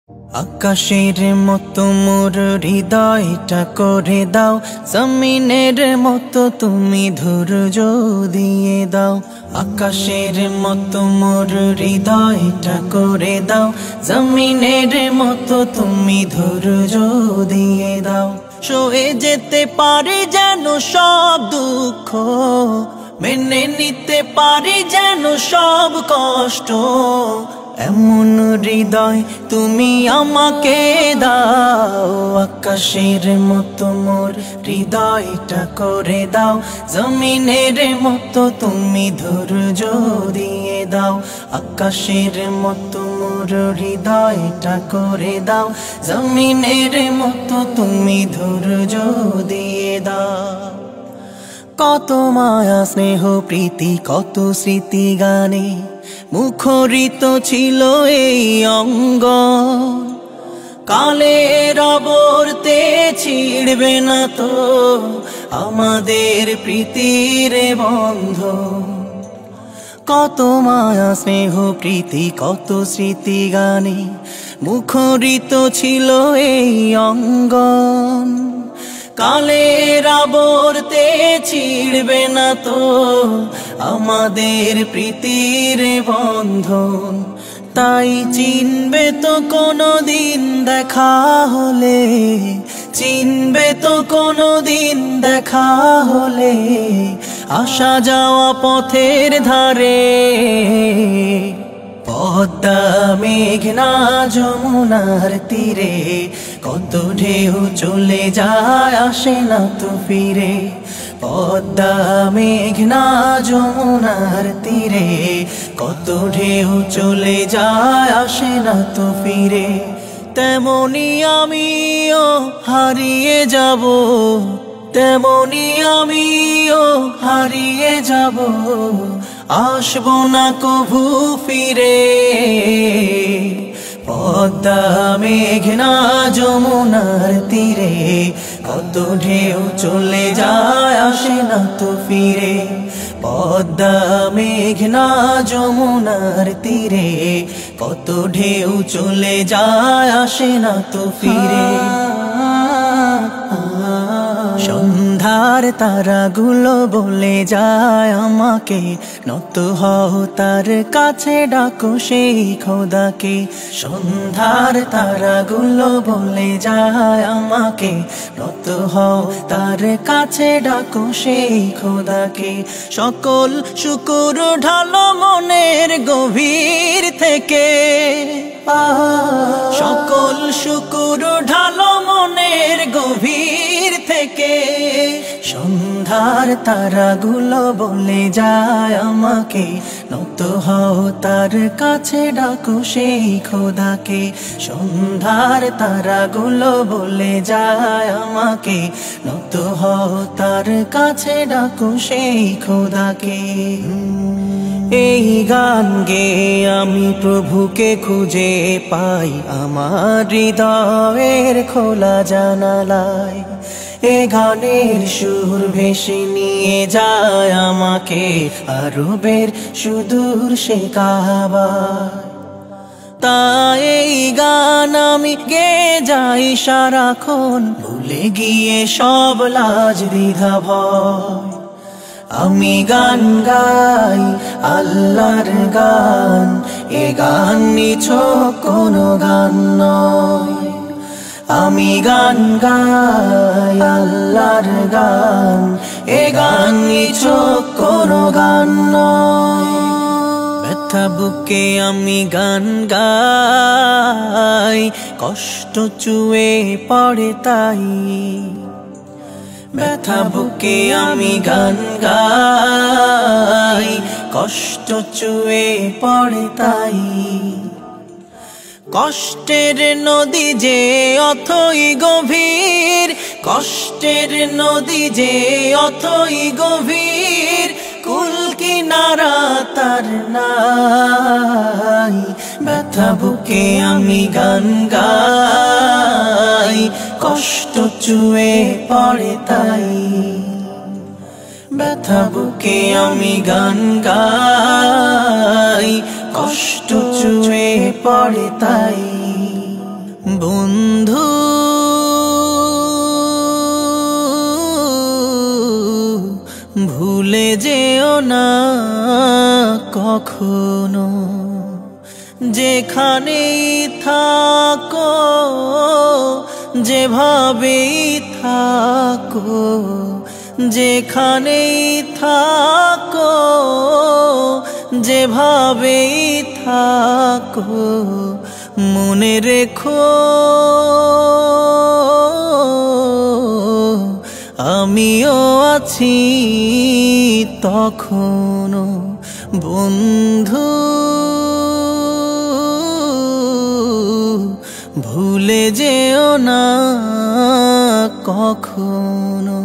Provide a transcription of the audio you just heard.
আকাশের মতো মোর হৃদয়টা করে দাও, জমিনের মতো তুমি ধৈর্য দিয়ে দাও। আকাশের মতো মোর হৃদয়টা করে দাও, জমিনের মতো তুমি ধৈর্য দিয়ে দাও। সয়ে যেতে পারি যেন সব দুঃখ, মেনে নিতে পারি যেন সব কষ্ট। এমন হৃদয় তুমি আমাকে দাও, আকাশের মতো মোর হৃদয়টা করে দাও, জমিনের মতো তুমি ধৈর্য দিয়ে দাও। আকাশের মতো মোর হৃদয়টা করে দাও, জমিনের মতো তুমি ধৈর্য দিয়ে দাও। কত মায়া স্নেহ প্রীতি কত স্মৃতি গানে মুখরিত ছিল এই অঙ্গ, কালের আবর্তে ছিড়বে না তো আমাদের প্রীতির বন্ধ। কত মায়া স্নেহ প্রীতি কত স্মৃতি গানে মুখরিত ছিল এই অঙ্গন, কালের আবর্তে ছিড়বে না তো আমাদের প্রীতির বন্ধন। তাই চিনবে তো কোনো দিন দেখা হলে, চিনবে তো কোনো দিন দেখা হলে আসা যাওয়া পথের ধারে। পদ্মা মেঘনা যমুনার তীরে কত ঢেউ চলে যায় আসে না তো ফিরে। পদ্মা মেঘনা যমুনার তীরে কত ঢেউ চলে যায় আসে না তো ফিরে। তেমনি আমিও হারিয়ে যাব, তেমনি আমিও হারিয়ে যাব, আসবো না কভু ফিরে। পদ্মা মেঘনা যমুনার তীরে কত ঢেউ চলে যায় আসে না তো ফিরে। পদ্মা মেঘনা যমুনার তীরে কত ঢেউ চলে যায় আসে না তো ফিরে। সন্ধ্যার তারাগুলো বলে যায় আমাকে, নত হও তার কাছে ডাকো সেই খোদাকে। সন্ধ্যার তারাগুলো বলে যায় আমাকে, নত হও তার কাছে ডাকো সেই খোদাকে। সকল শুকুর ঢালো মনের গভীর থেকে, সকল শুকুর ঢালো মনের গভীর থেকে। সন্ধ্যার তারাগুলো বলে যায় আমাকে, নত হও তার কাছে ডাকো সেই খোদাকে। সন্ধ্যার তারাগুলো বলে যায় আমাকে, নত হও তার কাছে ডাকো সেই খোদাকে। এই গান গেয়ে আমি প্রভুকে খুঁজে পাই আমার হৃদয়ের খোলা জানালায়। এ গানের সুর ভেসে নিয়ে যায় আমাকে আরবের সুদূর সে কাবায়। তাই এই গান আমি গেয়ে যাই সারাক্ষণ, ভুলে গিয়ে সব লাজ দ্বিধা ভয়। আমি গান গাই আল্লাহর গান, এ গান নিছক কোনো গান নয়। আমি গান গাই আল্লাহর গান, এ গান নিছক কোনো গান নয়। ব্যথা বুকে আমি গান গাই, কষ্ট চুয়ে পড়ে তাই। ব্যথা বুকে আমি গান গাই, কষ্ট চুয়ে পড়ে তাই। কষ্টের নদী যে অথই গভীর, কষ্টের নদী যে অথই গভীর, কুল কিনারা তার নাই। ব্যথা বুকে আমি গান গাই, কষ্ট চুয়ে পড়ে তাই। ব্যথা বুকে আমি গান গাই, কষ্ট চুয়ে পড়ে তাই। কখনো। যেখানেই থাকো, যেভাবেই থাকো, যেখানেই থাকো, যেভাবেই থাকো, মনে রেখো আমিও আছি তখনো বন্ধু। ভুলে যেও না কখনো।